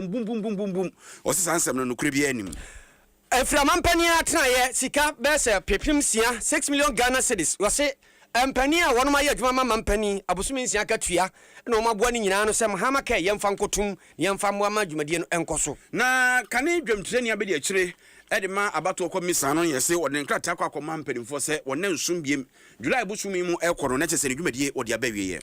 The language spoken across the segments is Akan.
boom boom boom boom boom o se sansem no kure bia anim efra mampani atena ye sika bese pepim sia 6 million Ghana cedis wo se ampani a wono ma ye adwuma mampani abosumi nsia katua na o maboa ni nyina no se mahama ka yemfa nkotum yemfa mo ma dwumadie no enkoso na kane dwamtirani abedi akire ede ma abato komisa no yese wode nkrata akwa mampanimfo se wona nsum biem July busumi mu ekoro na chese dwumadie wode abawiye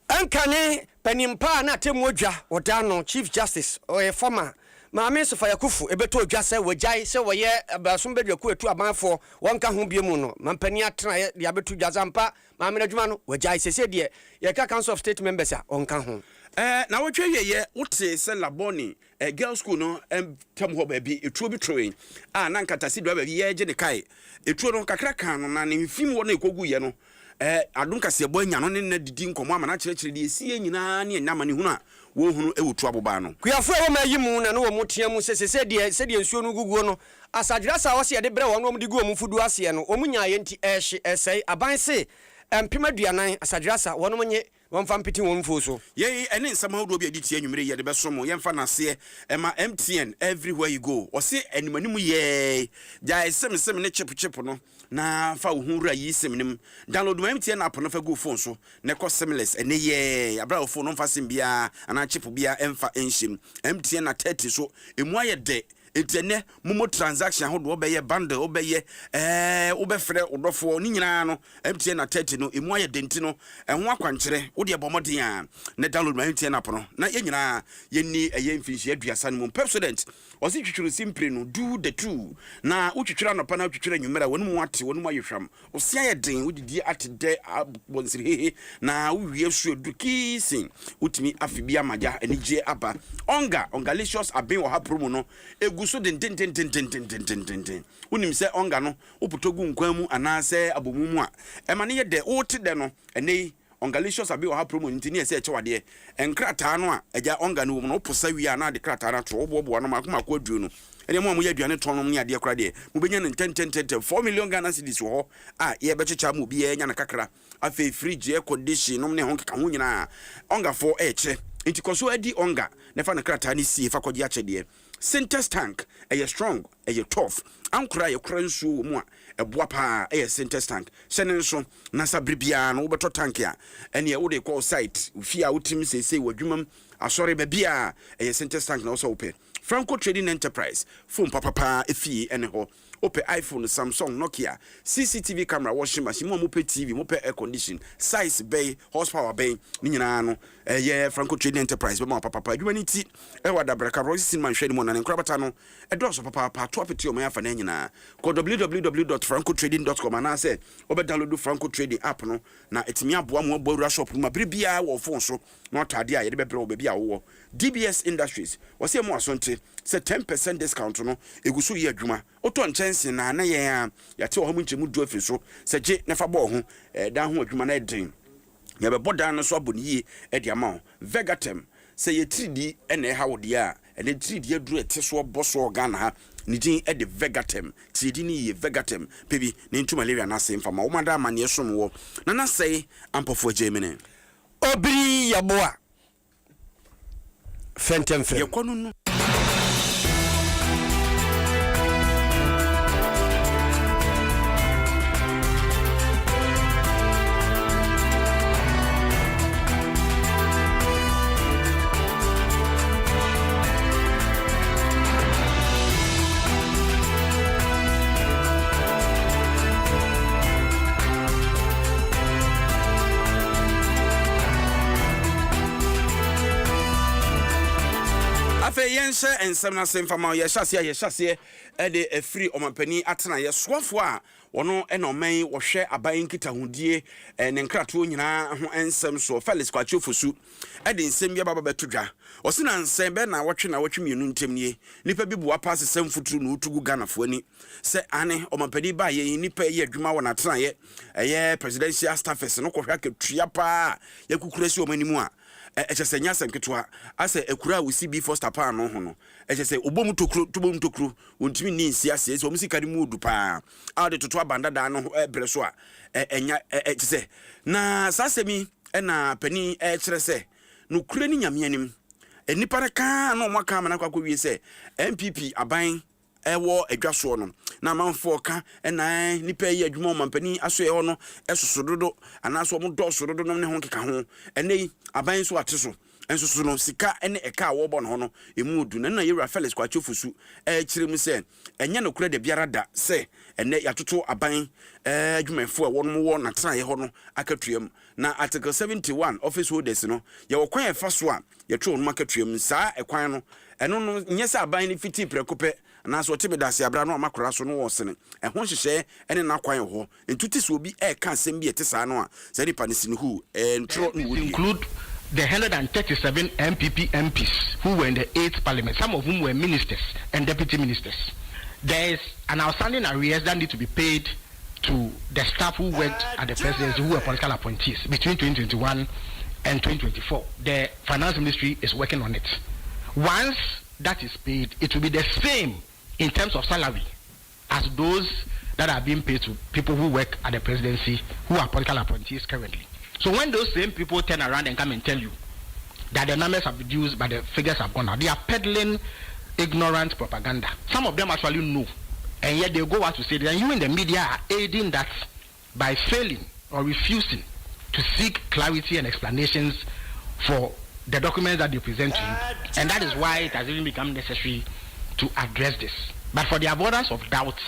ankane panimpa na temu odwa odano Chief Justice o former Maame Sofa Yakufu ebeto odwa se wajai se woye abasum bedwaku etu abanfo wonka ho biemu no mampani atena ya betu dwazampa maame adwuma no wajai sese de ye ka Council of State members a onka ho na wotwe ye wote se laboni girls school no tem ho ba bi etuo bi troin na nkatasi do ba bi ye je ne kai etuo no kakra kan no na ne mfim wo na ekogu ye no ADOM KASIEBO anya no ne na didi nkomo ama na kyerɛkyerɛ de esie nyina ne nyama ne hunu a wo hunu ewutu aboba no kuafo wo mayimu na no wo motia mu sese de nsuo no guguo no asagera sa wo se de bre wo no de gu wo mfudu ase no omunya ye nti ehye esai aban se empima duanan asagera sa wo no nye wonfa mpiti won mfuso ye ene nsama hodo bi aditi anwumere ye de besomo ye mfa nase ema MTN everywhere you go o se animanimu ye ja esem ne chip no na fa uhunra yi semnim download my MTN app no fa go phone so ne ko seamless ene ye abra phone no fa sim bia ana chip bia emfa enshim MTN na 30 so emu aye de etene momo transaction ho do obeye bundle obeye obefre odofo ni nyina no MTN na 30 no emu aye denti no ho akwankyere wo de bomoden a ne download my MTN app no na ye nyina ye ni eye mfinhye aduasa no president osi twitwuru simpre no do the two na utwitwura no pa na utwitwura nwumera wonu wate wonu ayehwam osia ye den wodidi atde bonsiri hehe na uwie suo dukisin utimi afibia maja enije aba ongalicious aben wo ha promo no so den unim se onga no oputogu nkwan mu anase abomumu a ema ne ye de wote de no ene ongalicious abi wo ha promo ntini ese echewade enkrata no a eja onga no no posa wi a na de krata na to obobo no makoma ko aduo no ene mo ya aduane to no ne ade kra de mu benya ne 4 million Ghana cedis wo a ye bechecha mu bi ye nya na kakra afi fridge air condition no ne ho kaka ho nyina onga for eche nti koso adi onga ne fa na krata ni sie fa kwaji achede Syntex tank strong tough ankura ye kura nsu mu a eboa pa Syntex tank hyene nso na sabribia no wobeto tank a ene ye wo de call site fi a wotim sese wadwumam asore ba bia Syntex tank na wo so ope Franco Trading Enterprise phone papa efi ene ho ope iPhone Samsung Nokia CCTV camera washing machine mo pe TV mo pe air condition size bay horsepower bay ni nyina no Franco Trading Enterprise be mo papa adwuma ti wada braka rosin man hwani mo na nkrabata no doso papa to apeti o ma yafa na nyina ko www.francotrading.com na say obe download Franco Trading app no na etimi aboa mo bawura shop ma bibia wo phone so na otade a ye de bebre wo bibia wo DBS Industries wose mo asonte say 10% discount no egusu ye adwuma oto nchense na ye ya te ho mu nchemu du afi so se je ne fa bo ho da ho adwuma na edin ya be boda no so aboni e de ama Vegatem say ye 3D ene ha wo de a ene 3D aduru ete so boso Ghana ha ni din e de Vegatem 3D ni ye Vegatem pebi ne ntu malaria na se mfama wo mada amane som wo na say ampofo Germany obri yaboa fentem ye kono no yense ensem na semfama ye hyase e de free omampani atena ye soafo a wono ena oman wo hwe aban kitahudie ne nkrato nyina ho ensem so Felix Kwachofosu e de nsem bia baba betodwa osina nsem be na wotwe na wotwe mienu ntemnie nipa bi buwa pass sem futuru no utugu Ghana fo ani se ane omampani ba ye nipa ye adwuma wona atena ye presidential staffers no kohwa ketua pa ye kukurasi omanimu a echese nyasem ketwa ase ekura wo CB Foster pa no ho no echese obom tokru wontimi ni nsia se so omusikari mu odu pa a de toto abanda da no ebre so a enya echese na sasemi na pani echire se no kure ni nyame anim enipa ne kan no maka ma na kwa wie se MPP aban ewo adwaso no na manfo ka na nipa yi adwuma mampani aso e ho no esosododo anaso mo do sododo no ne ho keka ho ene aban so ateso enso no sika ene eka wo bo no no emu du na yewra Felix kwa chofusu kirem se enye no kura de biara da se ene yatoto aban adwumafo a wono wo na tena ye ho no akatuam na article 71 office holders no ye wo kwan efa so a ye twa no akatuam saa ekwan no eno no nyesa aban ni fiti prekope na so tibedase abra no makora so no wo sene ho hyehye ene na kwan ho entuti so obi ka asem bi ete saa no a sari panisini hu ntro no wo include the 137 MPP MPs who were in the 8th Parliament, some of whom were ministers and deputy ministers. There is an outstanding arrears that need to be paid to the staff who worked at the presidency, who were political appointees between 2021 and 2024. The finance ministry is working on it. Once that is paid, it will be the same in terms of salary as those that are being paid to people who work at the presidency, who are political appointees currently. So when those same people turn around and come and tell you that the numbers have reduced but the figures have gone up, they are peddling ignorant propaganda. Some of them actually know, and yet they go out to say that you in the media are aiding that by failing or refusing to seek clarity and explanations for the documents that they present to you. And that is why it has even become necessary to address this. But for the avoidance of doubt,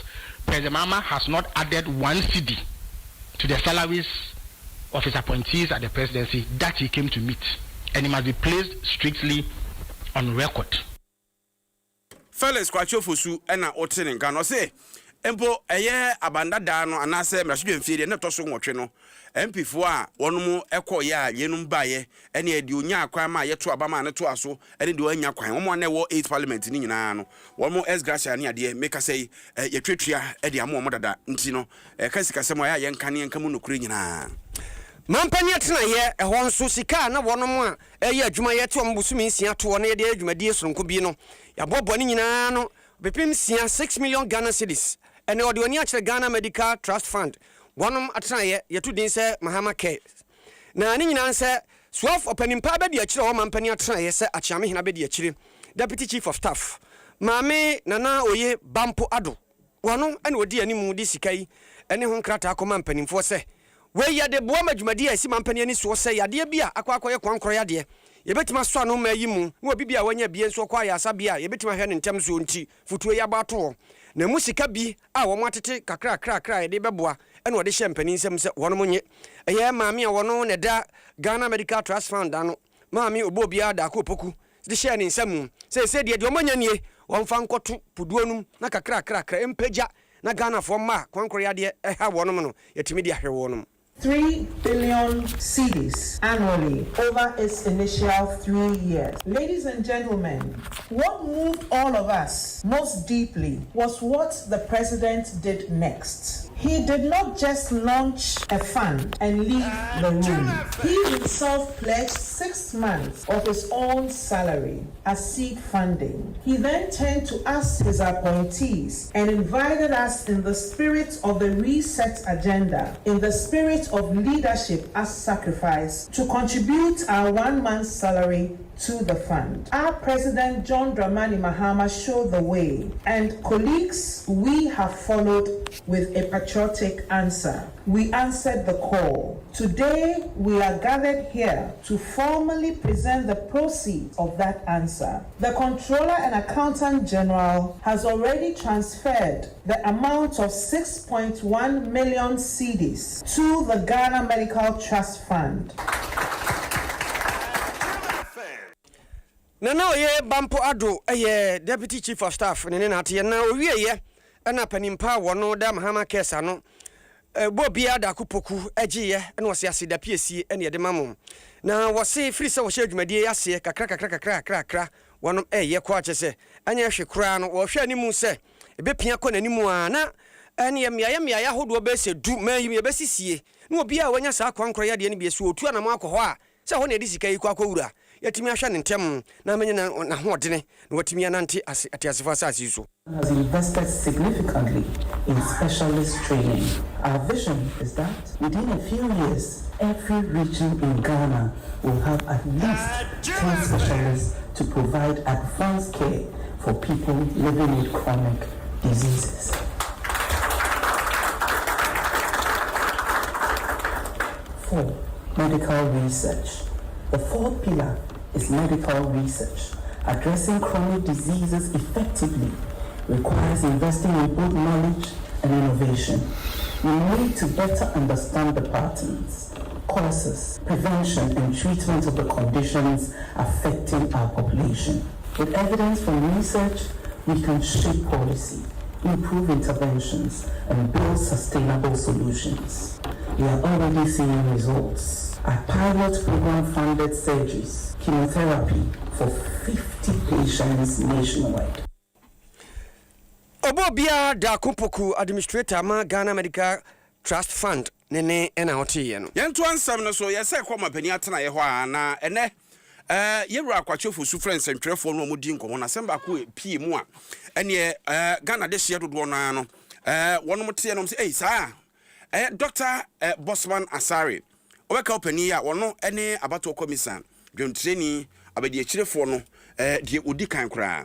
President Mahama has not added one cedi to the salaries of his appointees at the presidency that he came to meet, and it must be placed strictly on record. Felix Kwachofusu ena otene kan no se empo eye abanda da no anase mrahwe mfie ne toso nwotwe no MPfo a wonom ekoye a yenum baye ene edi onya akwan ma yeto abama ne to aso ene de onya kwan wo na wo 8th Parliament ni nyina no wo esgracia ne ade make say yetwetwea ede amo dada nti no kasika semo ya yenkane yenkamu nokure nyina mampani atena ye ehon nso sika na wonom a eye adwuma ye te ombusumi nsia to na ye de adwumadie soronko bi no ya bobo ni nyina no bepem sia 6 million Ghana cedis ene ode oni akire Ghana Medical Trust Fund wonom atena ye yetu din se Mahama Care na ni nyina nse swaf opanimpa be de akire wo mampani atena ye se achiame hina be de akire Deputy Chief of Staff Maame Nana Oye Bampo Ado wonom ene odi animu di sikai ene ho nkrata akoma mpanimfo se we ya de boa madwumadi a si mampani ani so se yade bia akwakoye kwankoro yade yebetima so no ma yi mu na obi bia wanya bie nso kwa ya asabia yebetima hwe ne ntem so nti futuo ya bato na musika bi a wo matete kakra yede beboa ene ode hye mpani nsem se wono monye eye maami a wono ne da Ghana Medical Trust Fund ano maami obo bia da akopoku de hye ne nsem se de omanya nie wonfa nkoto puduonum na kakra empagya na Ghana fo ma kwankoro yade ha wono no yetimi de ahwe wono 3 billion cedis annually over its initial 3 years. Ladies and gentlemen, what moved all of us most deeply was what the president did next. He did not just launch a fund and leave the room. He himself pledged 6 months of his own salary as seed funding. He then turned to us, his appointees, and invited us in the spirit of the reset agenda, in the spirit of leadership as sacrifice, to contribute our 1 month's salary to the fund. Our President John Dramani Mahama showed the way, and colleagues, we have followed with a patriotic answer. We answered the call. Today, we are gathered here to formally present the proceeds of that answer. The Comptroller and Accountant General has already transferred the amount of 6.1 million cedis to the Ghana Medical Trust Fund. Nana Oye Bampo Ado Deputy Chief of Staff ne na ate na owie ye na panimpa wono da Mahama Kesa no bobia da kupoku agiye na wose aseda piesie ene ye de mamom na wose free se wo hye adwumadie ase kakra wono ye kwa chese anya hwe kura no wo hwe animu se ebepia kɔ nanimu a na ene ye miaya hodo be se du mayim ye besisie na obia wanya sa kwankoro yade ne biesu otu anam akɔ hɔ a se ho na edi sika yi kwa akɔwura yatimi ahwa ne ntem na menye na hoodene na watimi anante atiasefo asase so has invested significantly in specialist training. Our vision is that within a few years, every region in Ghana will have at least 10 specialists to provide advanced care for people living with chronic diseases. 4. Medical research. The fourth pillar is medical research. Addressing chronic diseases effectively requires investing in both knowledge and innovation. We need to better understand the patterns, causes, prevention, and treatment of the conditions affecting our population. With evidence from research, we can shape policy, improve interventions, and build sustainable solutions. We are already seeing results. Our pilot program funded surgeries, chemotherapy for 50 patients nationwide. Obobia da Kumpoku administrator ma Ghana Medical Trust Fund nene ena otiye no. Yentu ansam no so yese kwoma pani atena ye ho na ene yewura kwachofu su friends ntwerefo no omudi nkomo na semba ko pie mu a ene Ghana de hye dodo no ano wono mte no say saa Dr. Bosman Asare obeka opani a wono ene abato commission dwontreni abedi akirefo no de odi kan kra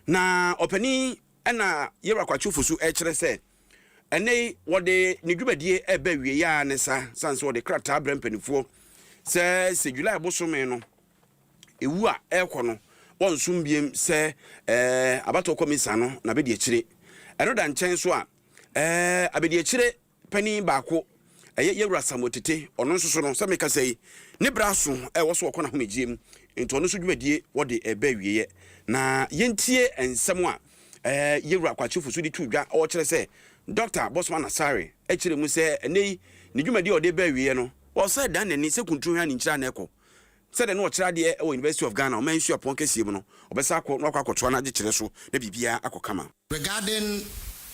na opani ena yewura kwachofu su kire se ene wode ne dwumadie eba wie ya ne sanse wode krata brempanifo se July bosome no ewu a ekono wonsum biem se abato commission no na bedi akire eno da nchen so a abedi akire pani baako yewura samotete ono nsoso no se meka sei ne braso wo so okona homegiem ento ono so dwumadie wode eba wie na yentie ensem a yewura kwachifu so di tudwa o kire se Dr. Bosman Asare ekire mu se nei ne dwumadi ode ba wie no o se dan nani se kuntu hwa ni nkira na ekọ se de no o kira de University of Ghana o man su apon kasiebо no obesa akọ no akọ na agikire so na bibia akọkama. Regarding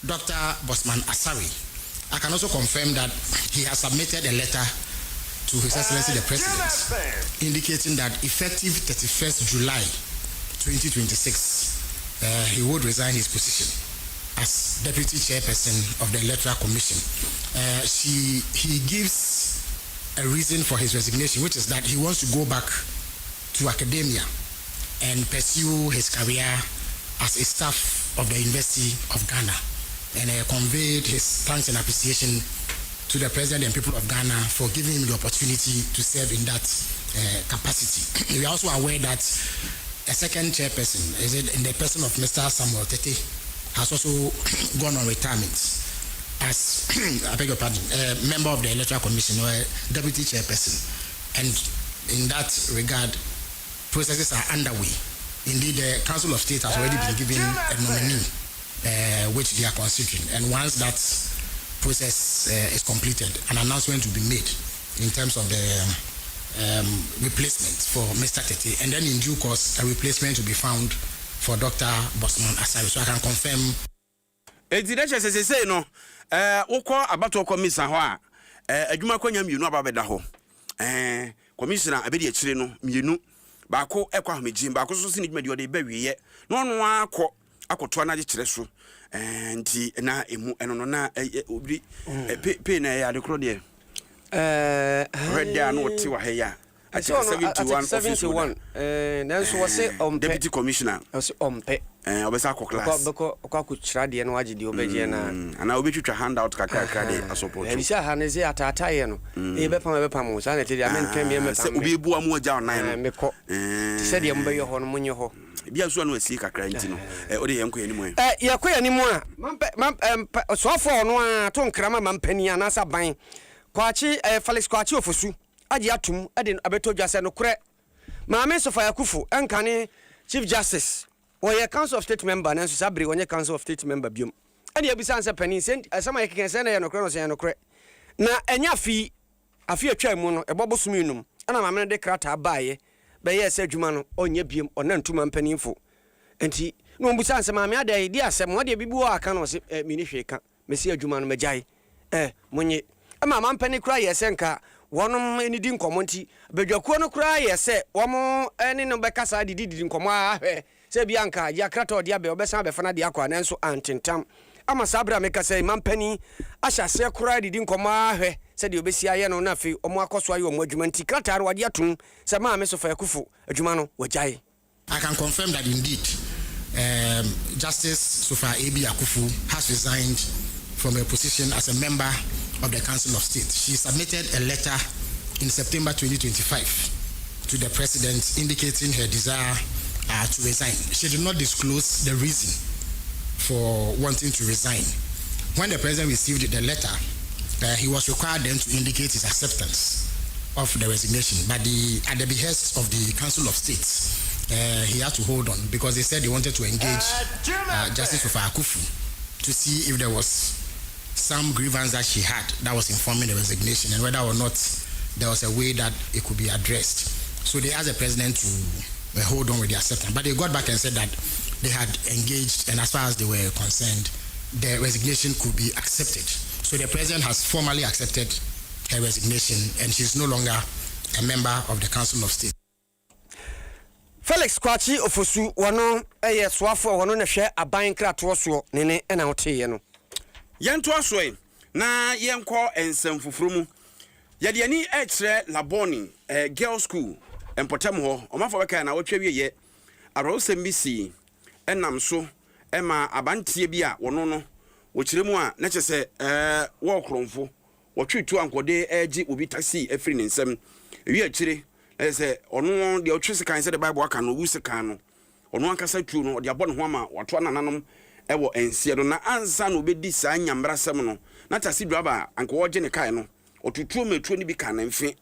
Dr. Bosman Asare, I can also confirm that he has submitted a letter to His Excellency the President indicating that effective 31st July 2026 he would resign his position as Deputy Chairperson of the Electoral Commission. He gives a reason for his resignation, which is that he wants to go back to academia and pursue his career as a staff of the University of Ghana, and conveyed his thanks and appreciation to the President and people of Ghana for giving him the opportunity to serve in that capacity. We are also aware that a second chairperson, is it in the person of Mr. Samuel Tete, has also gone on retirement as I beg your pardon, a member of the Electoral Commission or a deputy chairperson. And in that regard, processes are underway. Indeed, the Council of State has already been given a nominee, which they are considering. And once that process is completed, an announcement will be made in terms of the replacement for Mr. Tete, and then in due course a replacement will be found for Dr. Bosman Asare. So I can confirm. Edidache say no wokọ abato commission ho a adwuma kwanya mienu ababeda ho commissioner abedi akire no mienu baako ekwa homegim baako so sini dwumadi ode ba wiye no no akoto na agikire so nti na emu eno no na obi pe na ya de kro de ready no ti wa heya at 71 nanso wose deputy commissioner wose ompe obesa ko class beko kwa chira de no agide obeje na ana obetwitwa handout kakra de asoport ebisa haneze atataye no ebepam so na tedi amen kan me se obi ebu amu agya onan no meko ti se de mbeyo ho no munye ho bia so no asi kakra nti no ode yenko yanimu yakọ yanimu a so afọ no a to nkrama mampani anasa ban kwachi Felix kwachi ofosu agi atum ade abeto dwase no kure maame sofa yakufu enkane Chief Justice oye Council of State member nanso sabri onye Council of State member biom ade abisa ansa pani sama yekeken se na ye no kure no se ye no kure na enya afi atwa mu no ebobo suminum ana maame no de krata baaye be ye se adwuma no onye biom ona ntuma mpanimfo enti no mbisa ansa maame ade di asem ode bibu aka no se mini hweka mesi adwuma no magyae munye ama mampani kura ye se nka wonom enidi nkomo nti bedwakuo no kura ye se womo ene no bekasa didi nkomo ahwe se bia nka ya krata odi abe obesa be fana de akwa nanso antentam ama sabra meka se mampani ahya se kura didi nkomo ahwe se de obesi aye no na fe omo akoso aye omo adwuma nti krata ro ade atum se ma me so fa yakufu adwuma no wagyae I can confirm that indeed Justice Sofa Abi Akufu has resigned from her position as a member of the Council of State. She submitted a letter in September 2025 to the President indicating her desire to resign. She did not disclose the reason for wanting to resign. When the President received the letter, he was required then to indicate his acceptance of the resignation. But at the behest of the Council of State, he had to hold on because they said they wanted to engage Justice Sofa Akufu to see if there was some grievance that she had that was informing the resignation and whether or not there was a way that it could be addressed. So they asked the President to hold on with the acceptance. But they got back and said that they had engaged, and as far as they were concerned, the resignation could be accepted. So the President has formally accepted her resignation and she's no longer a member of the Council of State. Felix Kwachi Ofosu wano swafo wano na hwe aban krato so nene na wote no yento asoe na yenko ensem fufurumu yade ani ekre laboni girl school empotem ho omafo beka na wotwa wiye arosem bisi enam so ema abantie bi a wono no wokyeremu a na kyese wo kronfo wotwetu ankode agi obi taxi afri ne nsem wi akire say ono de otwese kan say the Bible aka no wuse kan no ono ankasa tuo no de abɔ ne ho ama wato nananom ɛwɔ ensie do na ansa no obedi saa nyambrasɛm no na tasi draba anka wɔgye ne kai no otutuo metuo ni bi kan na mfe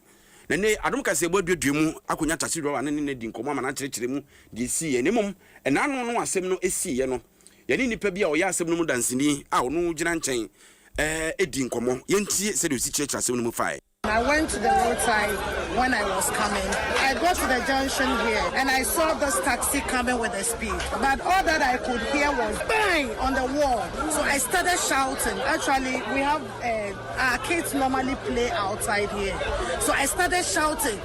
na ne ADOM KASIEBO duadua mu akonya tasi draba na ne di nkɔmɔ ama na kyerɛkyerɛ mu de si ye ne mom ɛna no asɛm no esi ye no ye ne nipa bi a ɔyɛ asɛm no mu dansini a ono gyina nkyɛn edi nkɔmɔ yentie sɛ de osi kyerɛkyerɛ asɛm no mu fae. I went to the roadside when I was coming. I got to the junction here and I saw this taxi coming with a speed. But all that I could hear was bang on the wall. So I started shouting. Actually, we have our kids normally play outside here. So I started shouting.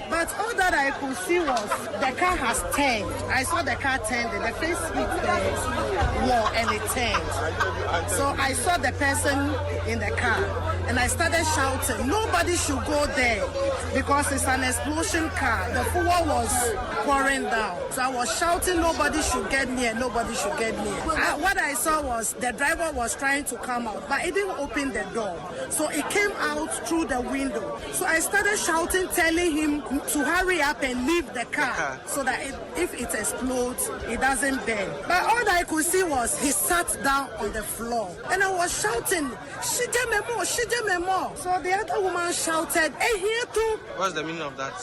But all that I could see was the car has turned. I saw the car turn, the face hit the wall and it turned. So I saw the person in the car and I started shouting, nobody should go there because it's an explosion car. The fuel was pouring down. So I was shouting, nobody should get near, nobody should get near. What I saw was the driver was trying to come out, but he didn't open the door. So he came out through the window. So I started shouting, telling him to hurry up and leave the car so that if it explodes, it doesn't burn. But all that I could see was he sat down on the floor and I was shouting, she did me more, she did me more. So the other woman shouted, hey, here too. What's the meaning of that?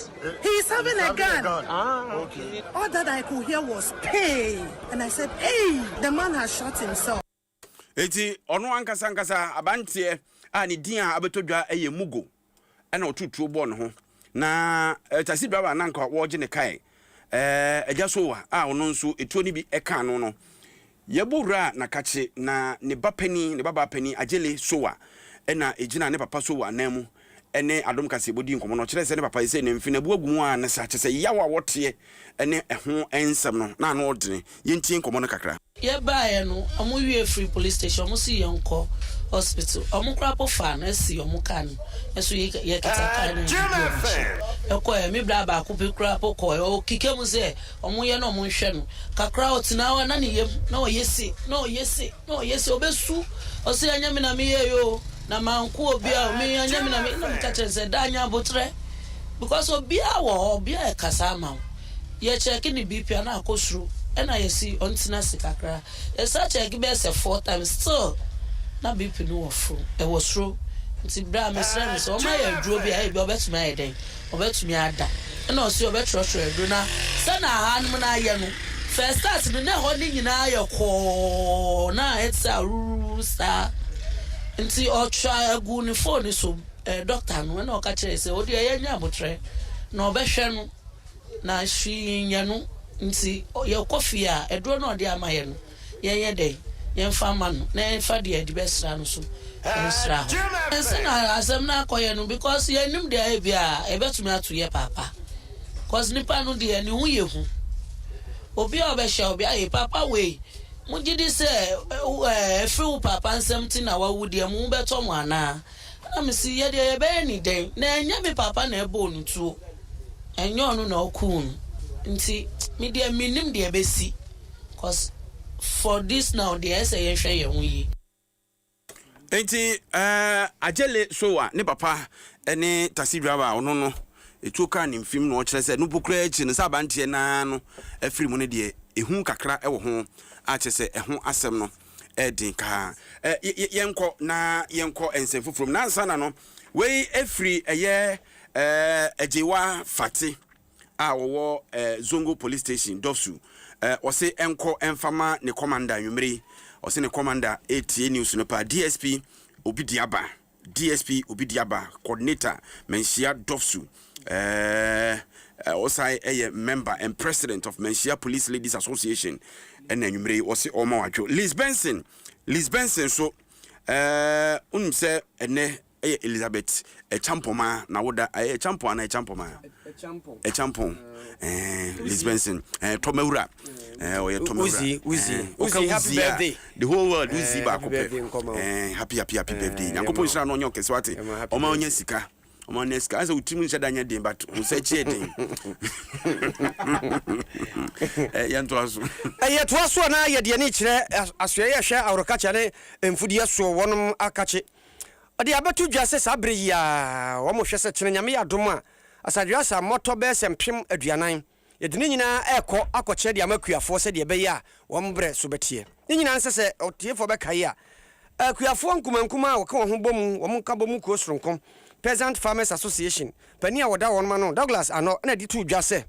He's having a gun. Ah, okay. All that I could hear was pain. And I said, hey, the man has shot himself. Eti ono ankasa abantie a ne din a abetodwa eye mugo na otutuo bo ne ho na tasi driver na nka wo gye ne kai eja so wa a ono nso etuo ni bi eka no no yebura na kache na ne baba pani agele so wa na ejina ne papa so wa namu ene ADOM KASIEBO di nkomo no kire se ne papa ise ne mfi na bu agumu a na sa kire se yawa wote ene eho ensem no na na odene yentie nkomo no kakra ye baaye no omo wie free police station omo si yenko hospital omo kra po fa na si omo kan eso ye kitaka na eko e mi bra ba ko pe kra po ko o kike mu se omo ye na omo hwe no kakra otina wa na ne yem na o yesi obesu o se anya me na me ye yo na manku obi a me anya me na me na ka se da anya botre because obi a wo obi a kasa ma ye check ni BP na akosuru and I see on Tinasicakra. It's such a gibbous 4 times still. Not be no of it was true. It's Bram is so my drove your bet my day, or bet me at that. And also your bet Russia, Bruna. Sana Hanmana Yanu. First starts in the holding in your core. Now it's a rooster. And see all try a goony phone so doctor, when no catch say, oh dear, Yamutre. No beshan. Na she yanu. Nti your coffee edro no de amaye no ye dey ye mfa ma no na mfa de edi besra no so ensra ense na asem na akoye no because ye nim de e bia e betumi ato ye papa cause nipa no de ni hu ye hu obi a obehia obi a papa we mu gidi se free papa nsem ti na wawu de mu beto mo ana na me si ye de ye be ni den na enya me papa na ebo no tuo enyo no na okun nti me dia minim dia besi cause for this now the say hwe ye ho yi enti ajele so ne papa ene taxi driver ono no etu ka ne mfim no kire se no bokura echi ne sabantie na no afiri mu ne de ehu kakra ewo ho a kire se ehu asem no edin ka yenko ensemfo from nansa na no we afiri eye ejewa fati a wo Zongo police station Dofsu ose enko enfama ne commander nwumre ose ne commander ATA news no pa DSP Obidiaba coordinator Menshia Dofsu osai a member and president of Menshia Police Ladies Association and nwumre ose omawajo Liz Benson so unse ene Elizabeth champoma na woda champoma na champoma champon Liz Benson Tomewura Uzi happy birthday the whole world Uzi ba happy birthday nyankopon shira no nyok keswate oma onye sika asa utimu nshada nya den but useche den yanto aso to aso na ye de ni kire aso ye hwe awroka chane emfudi aso wonom akache odi abetu dwase sabre ya wo mo hwe se kire nyame yadom a asadwasa moto be sempem aduanan yedine nyina ekọ akọche de amakuafo se de be ya wo mbre so betie ni nyina nsese otiefo be kai a akuafo nkumankuma a wo ka ho bom wo mo ka bom ko soronkom Peasant Farmers Association pania woda won ma no Douglas ano na di tu dwase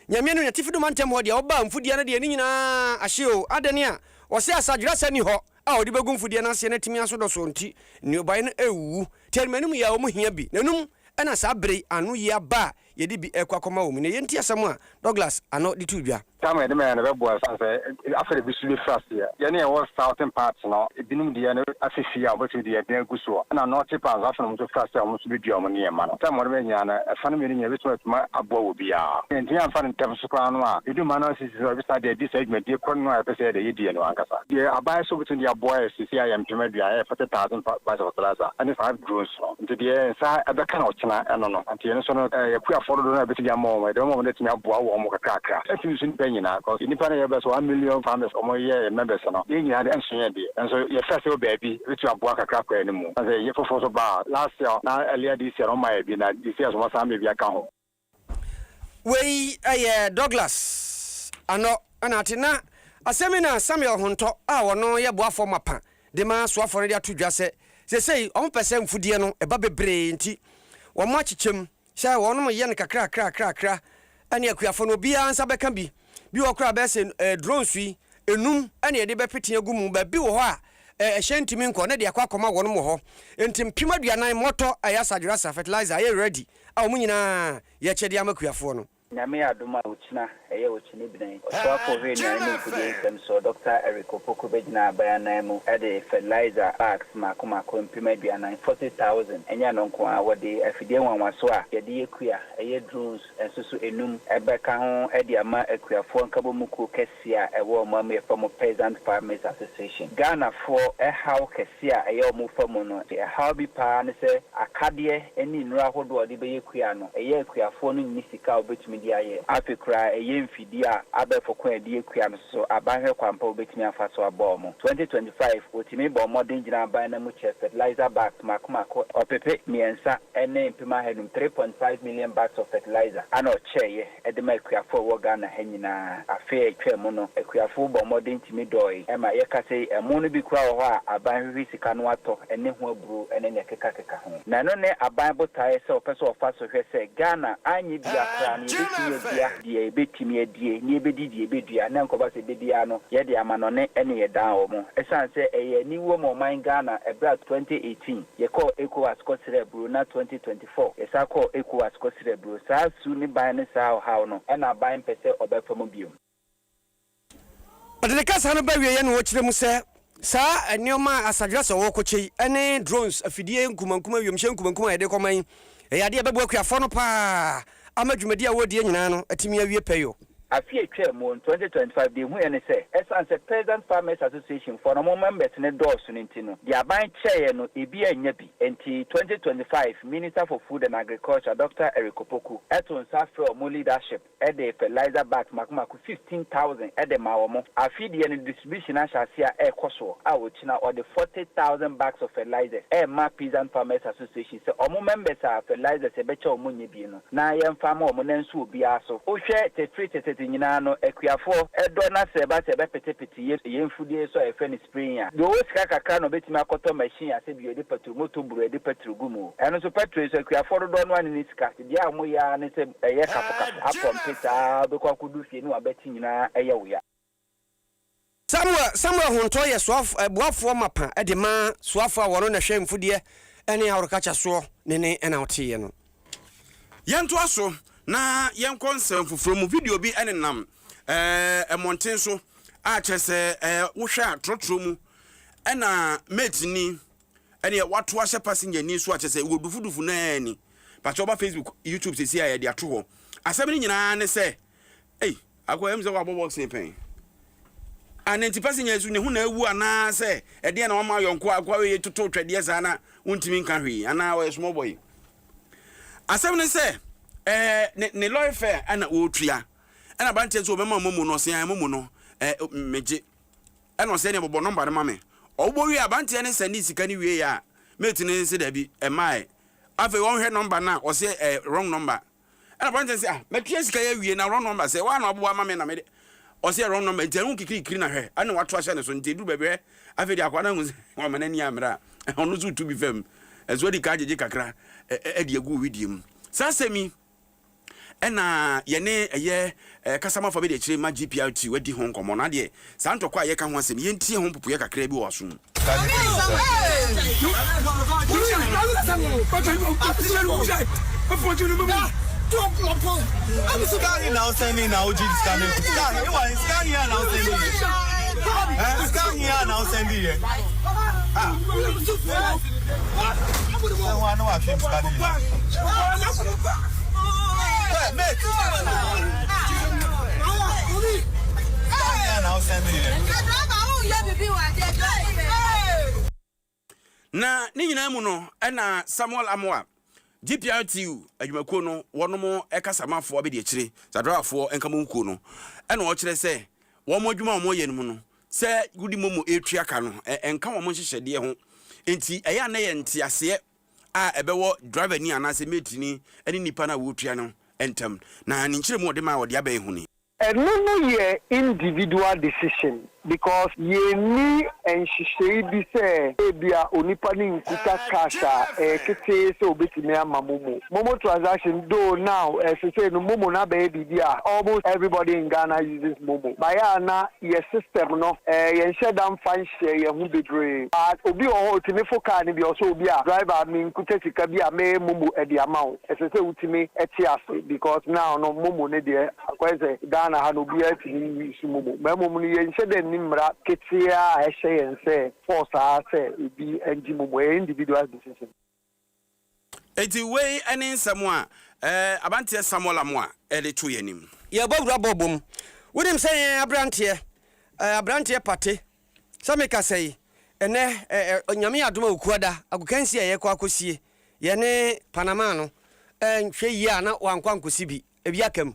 nyame no yatifido mantem ho de oba mfudie na de ni nyina ahye o adene a wo se asadwasa ni ho a odi begun mfudie na se na timi aso do so nti ni obai na ewu termanum ya wo mu hia bi nanum ana sabre anu ya ba yedi bi ekwakoma wo mu ne yenti asam a Douglas ano di tu dwa Tama de man be boa sanse afere bi su bi fast ya ye na was southern parts no ebinum de na afefi a obetu de den guso na north parts afere mu to fast a mu su bi dua mu ne ma no tama de nya na afane me nya betu atuma abo wo bia enti afane ntem so kwa no a edu ma na sisi so bi sa de segment de kon no a pese de yedi no ankasa de abai so betu de abo a sisi a yam twema dua e 40,000 by the plaza and 5 drones no enti de sa ebe kan ochina eno no enti no so no ye ku aforo do na betu de mo de mo de timi abo wo mo kakra enti so because in the 1 million farmers or year members now. You had and so your first baby, which you have worked a crack anymore. And the year for bar last year, now earlier this year on my dinner, this year was some maybe account. We Douglas, ano anatina a seminar Samuel Hunto, our no ya boa for mapa. The man swap for ready to just say, on percent fudiano, a baby brainty, or much chim, shall one more yanka crack, and your quafono be answer can be. Bi okra be se drone sui enum ane ye de be pete agumu ba bi wo ho a ehentimi nko na de akwa wono mo ho enti mpima duanan moto ayasadwasa fertilizer ye ready a omu nyina ye chede amakuafo no nyame adoma uchina eye uchini bidan so for we na ni kudi sem so Dr. Eric Opoko begina bayanan mu e de fertilizer bags makoma mpima duanan 40,000 enya no nko a wode afidie wanwaso a ye de ekua eye drones ensusu enum ebeka ho e de ama akuafo nkabo muku kesia ewo mama from Peasant Farmers Association Ghana for e how kesia eye omu famo no e how bi pa ne se akade eni nura hodo de be ekua no eye akuafo no ni sika obetumi dia ye afekra eye mfidi a abefokwa de ekua no so abanhwe kwampa obetumi afa so abomo 2025 otimi bo modern gina ban na mu che fertilizer bags makomako opepe miensa ene mpima hedum 3.5 million bags of fertilizer ano cheye edema ekuafo wo Ghana hanyina afe etwemu no ekuafo bo modern timi doi ema yekase emu no bi kura ho a abanhwe sika no ato ene ho aburu ene ne keka ho na no ne aban botae se opeso ofa so hwe se Ghana anyi bia kra ni die betimi adie ni ebedi die bedua na nkoba se bedia no ye de amanone ene ye dan wo mo esan se eye ni wo mo man Ghana ebra 2018 ye call ECOWAS ko cerebro na 2024 esa call ECOWAS ko cerebro sa su ni ban ne sa how no ena ban pese obefam biom odele kasa no ba wie ye no wo kire mu se sa enioma asadwasa wo ko chei ene drones afidie nkumankuma wiemhye nkumankuma ye de koman e yade bebo akuafo no pa amadwumadi a wodi nyina no atimi awie peyo afie twa mu 2025 de hu ene say essence Peasant Farmers Association for no members ne dose no the aban chair no ebi anya bi enti 2025 Minister for Food and Agriculture Dr. Eric Opoku eton safre o leadership e de fertilizer bags makumako 15,000 e de mawomo afie de ne distribution asia e koso a wo china or the 40,000 bags of fertilizer e ma Peasant Farmers Association say omo members are fertilizer se becha omo nya bi no na yem farmer omo nansu obi aso o hwe tetete nyina no akuafo e do na se ba petepete yemfudie so e fe ni spring a do sika kakra no betimi akoto machine ase bi ode petrol moto buru ode petrol gumu eno so petrol so akuafo do no ani sika dia mo ya ne se eye kapoka apom peta be kwa kudu fie ni abeti nyina eye wo ya Samuel Honto ye soaf boafo mapa e de ma soafo a wono na hwe mfudie ene awrekacha so ne na otiye no yento aso na yenkonsem fufuro mu video bi ene nam monten so a chese wo hwa trotro mu ena mate ni ene wato ahye passenger ni so a chese wo dufudufu na ani pa cho ba Facebook YouTube sesi a ye de ato ho asem ni nyina ne se akwa emze wa boxing pen anenti passenger su ne hu na ewu ana se e de na wama yonko akwa we toto twede za na untimi nka hwi ana we small boy asem ne se ne lawyer fair ana otua ana bantie so mema momu no se an momu no meje ana se ne bobo number ma me obo wi abantie ne send sika ni wie ya mate ne se da bi mai afi won hwe number na o se wrong number ana bantie se metua sika ya wie na wrong number se wa na obo ma me na me o se wrong number ntian kikiri na hwe ana wato ahye ne so ntedu bebe afi de akwana hu wa manani amra onu zu tu bi fam ezo di ka jeje kakra e de agu widiem sasemi ena yene eye kasama fa be de kire ma GPRT wadi ho nkomo na de santo kwa ye ka ho asem ye ntie ho popo ye kakra bi wo so I'm scanning now, sending now, scanning. Scan here now, sending. Scan here now, sending. I know I should scanning. Mate. Scan here now, sending. Na ni nyina mu no na Samuel Amoa GPRTU adwumakuo no wono ekasamafo be de kire zadrafo enkamunkuo no na o kire se wo mo adwuma mo ye no se gudi momo etuaka no enka wo mo hyehyede ho enti eya na ye ntiase a ebewo driver ni anase metini eni nipa na wo tua no entam na ni nkire mu de ma wo de aban hu ni no ye individual decision because ye ni enhyehyei bi se ebia onipa ni nkuta kasha kete se obetimi amamomo momo transaction do now say no momo na be bibia almost everybody in Ghana uses momo baya na ye system no ye share down fan share ye hu bedre obi o otimi foka ni bi o so obi a driver mi nkuta sika bi a me momo e de amount say utimi etiase because now no momo ne de akwese Ghana ha no bi atimi use momo me momo ni ye share nimra ketia say force say be individual decision. Eti way any someone abante Samuel Amoa ele to yenim. Ye bobra bobom. Wonim say abrante party. Sameka say ene onyame adoma okuada agokansi ye kwa akosie ye ne Panama no hwe yi ana wankwa nkosi bi ebiakam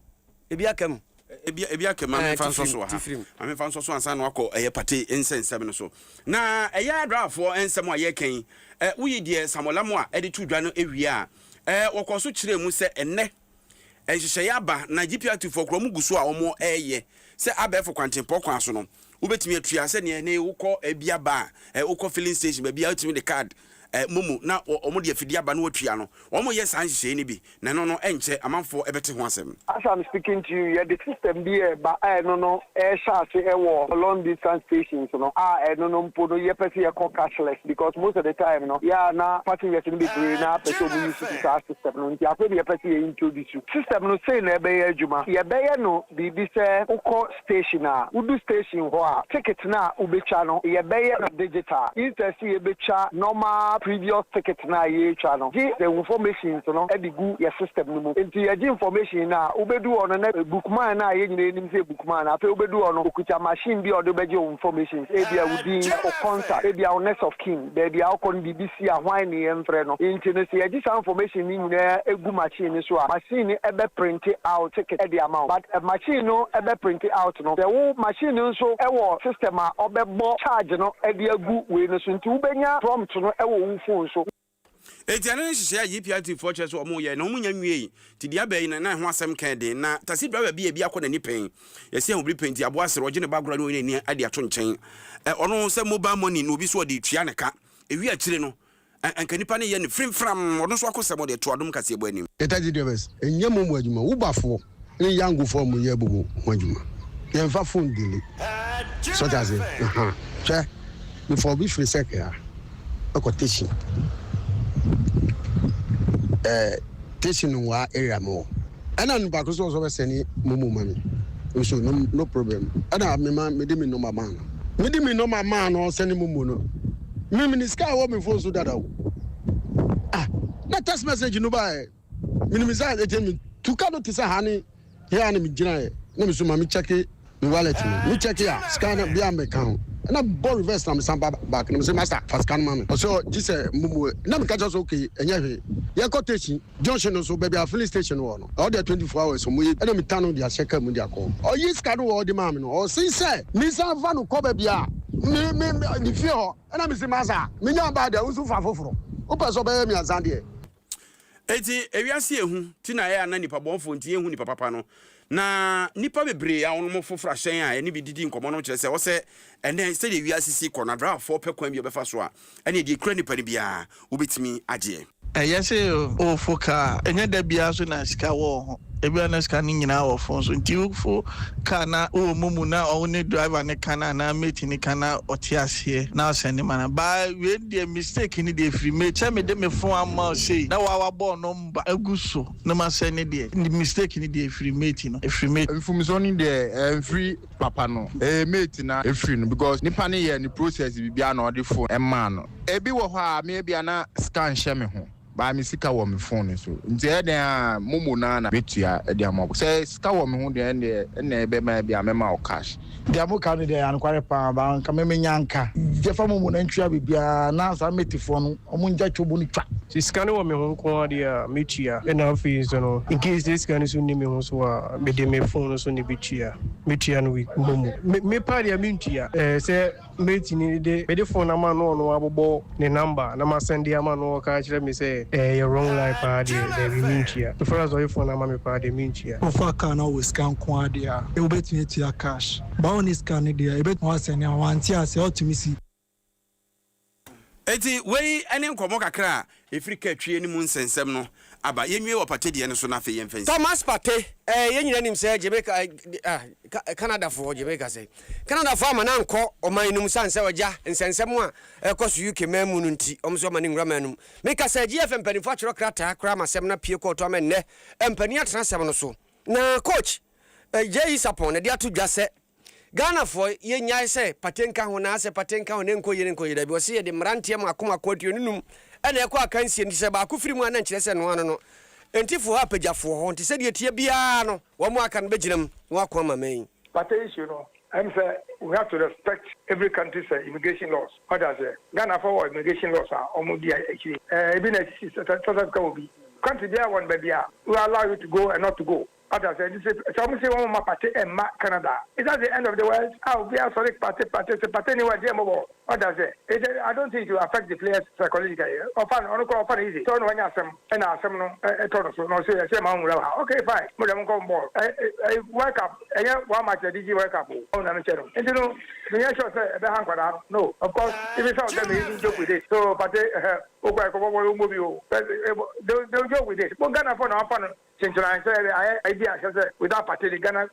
kema fanso so ha ame fanso so ansa no akọ party ensensem no so na adrafo ensem a ye kan wuyi de Samuel Amoa ede tu dwa no ewia wokoso kire mu se enne enhyehyɛ yaba na GPRT for krom guso a omo se abefo kwantempo kwan so no wobetimi atua se ne wokɔ ebiaba wokɔ filling station ba bia utimi de card mumu na omo de afidi aba no watua no omo ye san hyehyɛ ni bi na no enche amanfo ebete ho asem. As I'm speaking to you, the system be ba no share long distance stations no no mpo no ye pese ye call cashless because most of the time no na passengers ni be free na person use the system no nti afi ye pese ye introduce system no say na be ye adwuma ye be ye no bi say ukọ station a udu station ho a ticket na ubecha no ye be ye digital instead ye becha normal previous ticket na ye channel. The information so no e di gu your system no mu. Enti ye information na obedu ono na bookman na ye nyina enim say bookman na afi obedu ono okuta machine bi odo beje information. E bia wudi o contact, e bia next of kin, there bia o kon BBC a hwan ni emfre no. Enti no say ye dis information ni nyina egu machine so a machine e be print out ticket e di amount. But a machine no e be print out no. The whole machine so e wo system a obebo charge no e di agu we no so nti ubenya prompt no e wo phone so. Etiane nhihye GPRT for church omo ye na omo nya nwie ti dia bai na ho asem kan de na tasi bra bia bia akọ na ni pen ye se ahobri pen ti abo asere oje ne bagora no ni ade ato nchen ono se mobile money no obi so de tua ne ka ewi akire no anka nipa ne ye ne frimfram ono so akosem de to adom kase ebo anim etaji drivers enye mo adwuma wo bafo ni yango form ye bubu mo adwuma ye mfa phone dele so that's it che before be free second akoteshi teaching wa area more and an back so be send mumu mami so no problem and me man me di me normal man no send mumu no me sky wo me phone so dada na text message no ba me misal e me to ka no tisa hani here na me gina na me so mami check me wallet me check ya scan bia me count na ball reverse na me samba back na me say master fast scan man so just mumu na me catch us okay enye he ye quotation junction so baby filling station one all the 24 hours so mu na me tanu dia check mu dia call o yi scan wo di ma me no o say me san va no ko baby a me ni fie ho na me say master me nya ba da usu fa foforo o pa so be me azan de eti ewiase ehu ti na ye ana nipa bonfo nti ehu nipa papa no na nipa bebre a ono mo fofra hyen a ene bi didi nkomo no kire se wo se ene se de wiase si kɔ na dra fo pekwan bi obefa so a ene de kura nipa ni bia obetimi agye yese o foka enye da bia so na sika wo ho ebia na sika ni nyina wo fon so nti fo ka na o mumu na o ne driver ne kana na mate ni kana otiasie na send man ba we dey mistake ni dey free mate me de me fon am say na wa bo number aguso na ma send dey mistake ni dey free mate no free mate fum so ni dey free papa no mate na free no because nipa ne ye ni process bibia na o de phone e man no ebi wo ho a me bia na scan share me ho ba mi sika wo me phone so nti e den mumu na betua e dia mo say sika wo me ho de na be ma bia me ma o cash dia mo ka no de an kware pa ba nka me nyanka je fa mumu na ntwa bibia na sa metifo no omo nja chobu ni twa si sika no wo me ho ko dia metua e na fees no in case this sika no so ni me ho so a me de me phone so ni metua no we mumu me pa dia metua say mate ni de me de phone ama no no abobo ne number na ma send dia ama no ka kire me say your wrong life party the mintia the first of phone ama me party mintia ofa ka na we scan kwa dia e wo betumi tia cash ba on scan dia e betumi asene awanti ase otumisi eti we ene nkomo kakra efrika twie ni mu nsensem no aba yenwie wopate de ne so na fe yemfensi Thomas Pate yenyina nim se Jamaica Canada for Jamaica say Canada for mana nko o man num sanse waja nsensem a ekoso UK mamu no nti omso mani ngura manum meka say GFM panifo atro krata kra masem na pie ko to men ne empani atena sem no so na coach Jay Sapon na dia to dwase Ghana for ye nyai se patenka ho na se patenka ho ne nko yire bi o se ye de mrantiam akoma kwatu nunum ene ekwa akansie ndi se ba ku firi mu ana nkire se no ano no entifo ha pagafo ho nti se de tie bia no wo mu aka no beginam wo akwa mamen patension no I'm saying we have to respect every country's immigration laws. What does it? Ghana for immigration laws are almost actually even a South Africa will be country there one baby we allow you to go and not to go. As I said, some say one party and Canada. Is that the end of the world? I'll be a solid party anywhere. What does it? I don't think it will affect the players psychologically. Often easy. So when you some and some no say okay fine. Madam come board. I work up. One match DG work up. On the channel. And you know, the answer say no. Of course, if it's out them he joke with it. So party they'll joke with it. But Ghana for now without party the Ghana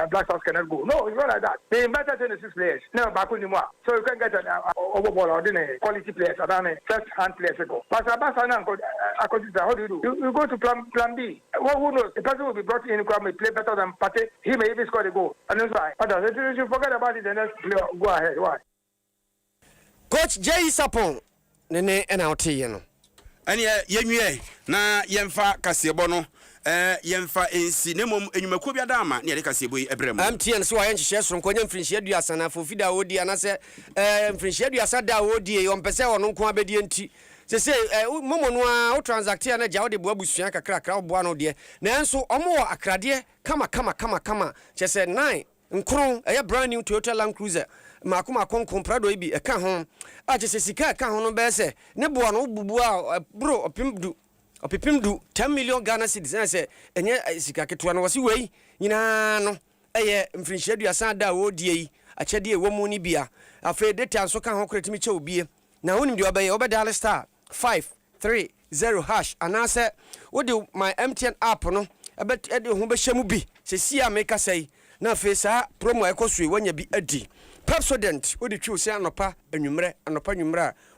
Black Stars cannot go. No, it's not like that. They invited 26 players. No, back on anymore. So you can get an overball or quality players or first hand players go. But how do you do? You go to plan B. Well, who knows? The person will be brought in may play better than Party. He may even score the goal. And that's why. You should forget about it and let's go ahead. Why? Coach Jay Sapon nene ena ote no ene yenwie na yemfa kasiebo no yemfa ensi nemom enyumakuo bia dama ne yede kasiebo yi ebrem MTN so wa yenhye so nkonye mfrinhye aduasa na fofida odi anase mfrinhye aduasa da odi e ompese wono nko abedie nti se momo no a o transact ya na ja wo de boabusua kakra bo ano de na enso omo wo akrade kama chese 9 nkron eye brand new Toyota Land Cruiser makoma konkon prado ibi eka ho a chese sika eka ho no be se ne bo no bubu a bro opipimdu 10 million Ghana cedis se enye sika keto no wose wei nyina no eye mfrinhye aduasa da wo die yi achede e wo mu ni bia afa data nso ka ho kretimi che obie na wonim de obedale star 530 hash anase wode my MTN app no ebet ede ho be hyemu bi se sia make say na face promo ekosue wanya bi adi Pepsodent wode twi se anopa nwumre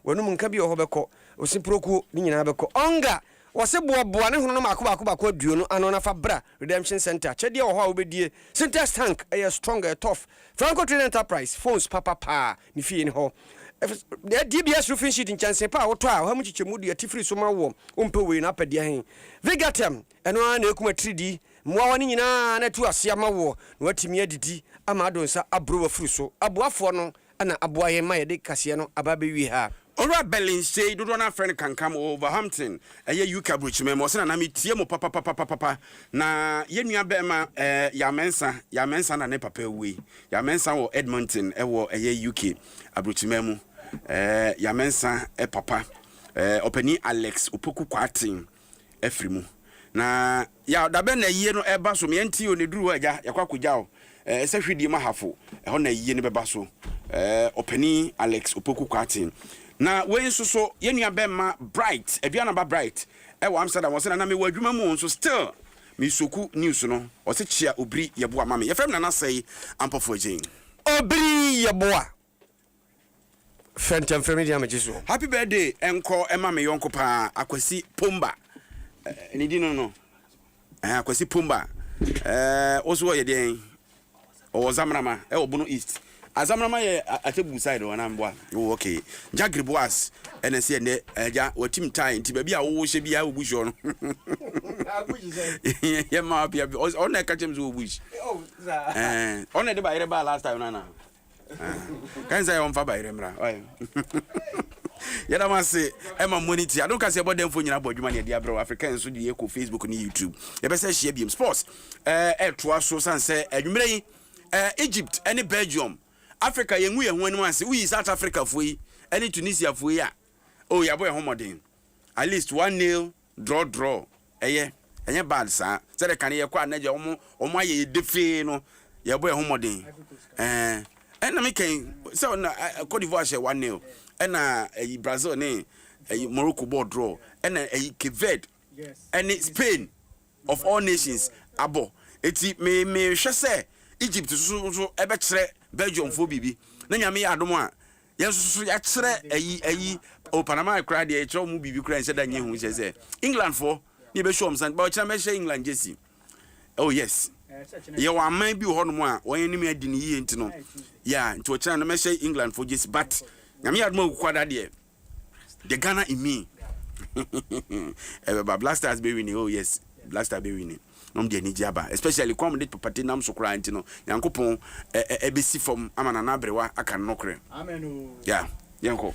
wanum nka bi ho beko osiproku ni nyina beko onga wose boaboa ne hono no makobako aduo no ano na fa bra redemption center chede ho a obedie syntax tank a stronger tough Franco Trade Enterprise phones papa ni fie ni ho DBS roofing sheet in chance pa woto a ha mu chichemu de atifiri so ma wo ompe we na pade hen Vigatem eno na ekuma 3D mwa wani nyina na tu ase ama wo na watimi adidi ama adonsa abro wa firi so aboafo no ana aboaye ma yede kase no ababewi ha Ora Bellinse do na friend kankam Overhampton eye UK abrochime mo se na metie mo papa na yenua be ma ya mensa na ne papa we ya mensa wo Edmonton wo eye UK abrochime mu ya mensa papa openi Alex opoku kwatin efrimu na ya da be na yie no eba so me nti o ne duru aja yakwakoja o se hwedie mahafo ho na yie ne beba so openi Alex opoku kwatin na we so yenua bema bright aduana ba bright wa Amsterdam wo se na me wadwuma mu so still me soku news no o se chia obri yeboa mame ye fem na say ampofo agin obri yeboa fentem familia majiso happy birthday enko ema me yonko pa akwasi pomba ni di no akwasi pomba oso ye den o zamrama obuno east azamrama ye atebu side wana mbwa okay jagri boas NC ne ja watim time nti bia wo hye bia obuhyo no ye ma bia on na kachem zo obuhyo on na de ba yere ba last time na kan say on fa ba yere mra yada mase ema monity adon kase bo dem fo nyina bodwuma ne dia bro African so de eko Facebook ni YouTube ye be say share biem sports toa so sanse adwumre yi Egypt any Belgium Africa yengu ye ho anu ase we South Africa foi any Tunisia foi a oh ya boy homodin at least 1-0 draw enye bad sa say the kan ye kwa na je omo aye defe no ya boy homodin na me kan so na Cote d'Ivoire she 1-0 na Brazil ne Morocco board draw na Cape Verde and Spain of all nations abo eti me hwe say Egypt so ebe kire Belgium fo bibi na nyame ya adom a yenso ya kire o Panama cry de kire mu bibi cry nse da nye hu se England fo ni be show msan ba kire me share England jesi oh yes ye wa man bi ho no mu a won nim adi ni yie ntino ya nti o kire no me share England fo jesi but nyame ya adom kwada de the Ghana in me Blasters be winning oh yes Blaster be winning de ni jiaba especially come de papati nam so kra ntino yankopon ebesi fom amana na abrewa aka nokre amen yeah yanko